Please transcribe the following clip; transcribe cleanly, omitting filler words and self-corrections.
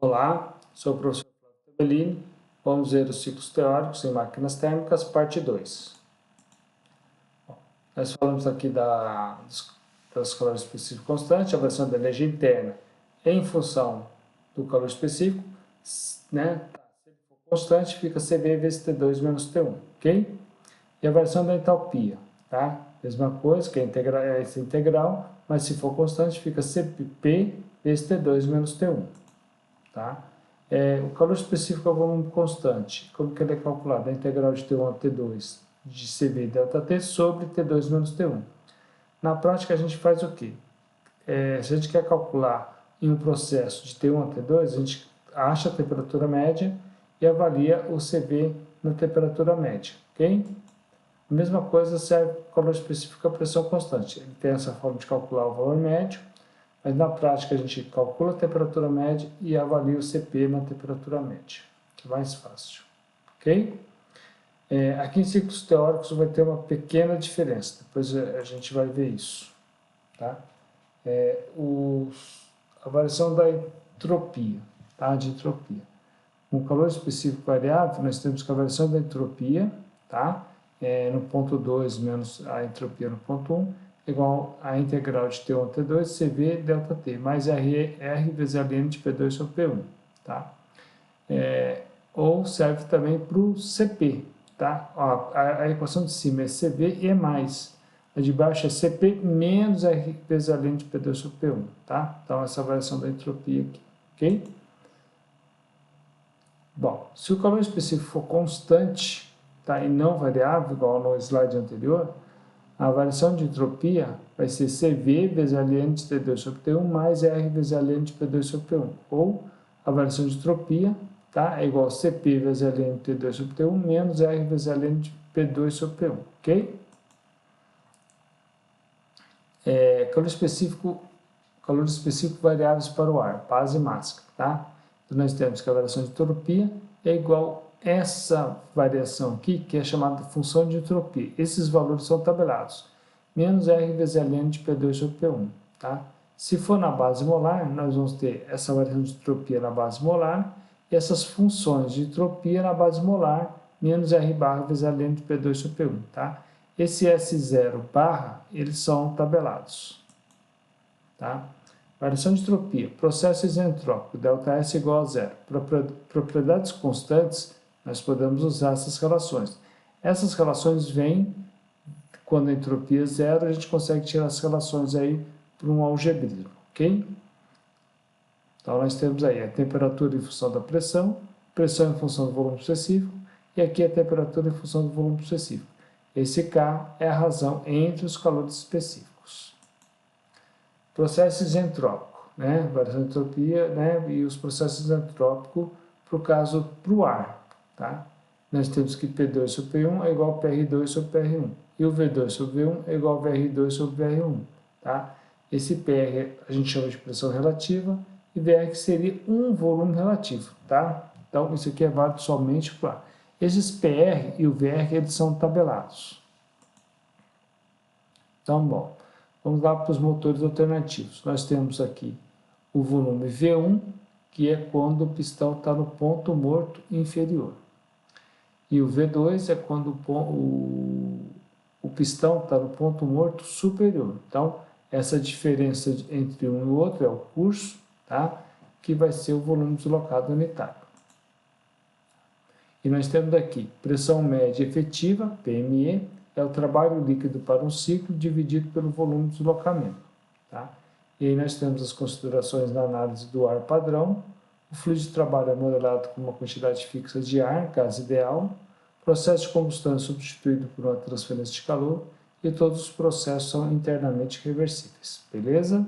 Olá, sou o professor Flávio Tabellini. Vamos ver os ciclos teóricos em máquinas térmicas, parte 2. Nós falamos aqui das calor específico constante, a variação da energia interna em função do calor específico, né? Se ele for constante, fica CV vezes T2 menos T1, ok? E a variação da entalpia, tá? Mesma coisa, que é essa integral, mas se for constante, fica CP vezes T2 menos T1, tá? O calor específico é o volume constante. Como que ele é calculado? A integral de T1 a T2 de CV delta T sobre T2 menos T1. Na prática, a gente faz o quê? Se a gente quer calcular em um processo de T1 a T2, a gente acha a temperatura média e avalia o CV na temperatura média, ok? A mesma coisa serve para o calor específico a pressão constante. Ele tem essa forma de calcular o valor médio, mas na prática a gente calcula a temperatura média e avalia o CP na temperatura média, que é mais fácil, ok? Aqui em ciclos teóricos vai ter uma pequena diferença, depois a gente vai ver isso, tá? A variação da entropia, tá? De entropia. Com calor específico variável, nós temos que a variação da entropia, tá? No ponto 2 menos a entropia no ponto 1, igual a integral de T1 a T2, CV delta T, mais R vezes Ln de P2 sobre P1, tá? Ou serve também para o CP, tá? Ó, a equação de cima é CV e é mais. A de baixo é CP menos R vezes Ln de P2 sobre P1, tá? Então, essa variação da entropia aqui, ok? Bom, se o calor específico for constante, tá, e não variável, igual no slide anterior, a variação de entropia vai ser CV vezes Ln de T2 sobre T1 mais R vezes Ln de P2 sobre P1. Ou a variação de entropia, tá, é igual a CP vezes Ln de T2 sobre T1 menos R vezes Ln de P2 sobre P1, ok? Calor específico variáveis para o ar, base máxima, tá? Então, nós temos que a variação de entropia é igual a essa variação aqui, que é chamada função de entropia. Esses valores são tabelados. Menos R vezes Ln de P2 sobre P1, tá? Se for na base molar, nós vamos ter essa variação de entropia na base molar e essas funções de entropia na base molar, menos R barra vezes Ln de P2 sobre P1, tá? Esse S0 barra, eles são tabelados, tá? Variação de entropia, processo isentrópico, ΔS igual a zero. Para propriedades constantes, nós podemos usar essas relações. Essas relações vêm, quando a entropia é zero, a gente consegue tirar as relações aí para um algebrismo, ok? Então, nós temos aí a temperatura em função da pressão em função do volume sucessivo, e aqui a temperatura em função do volume sucessivo. Esse K é a razão entre os calores específicos. Processo isentrópico, né? Variação de entropia, né? E os processos isentrópicos para o caso para o ar, tá? Nós temos que P2 sobre P1 é igual a PR2 sobre PR1. E o V2 sobre V1 é igual a VR2 sobre VR1, tá? Esse PR a gente chama de pressão relativa e VR que seria um volume relativo, tá? Então, isso aqui é válido somente para o ar. Esses PR e o VR, eles são tabelados. Então, bom, vamos lá para os motores alternativos. Nós temos aqui o volume V1, que é quando o pistão está no ponto morto inferior. E o V2 é quando o pistão está no ponto morto superior. Então, essa diferença entre um e o outro é o curso, tá? Que vai ser o volume deslocado unitário. E nós temos aqui pressão média efetiva, PME, é o trabalho líquido para um ciclo dividido pelo volume de deslocamento, tá? E aí nós temos as considerações na análise do ar padrão. O fluido de trabalho é modelado com uma quantidade fixa de ar, gás ideal. O processo de combustão é substituído por uma transferência de calor e todos os processos são internamente reversíveis, beleza?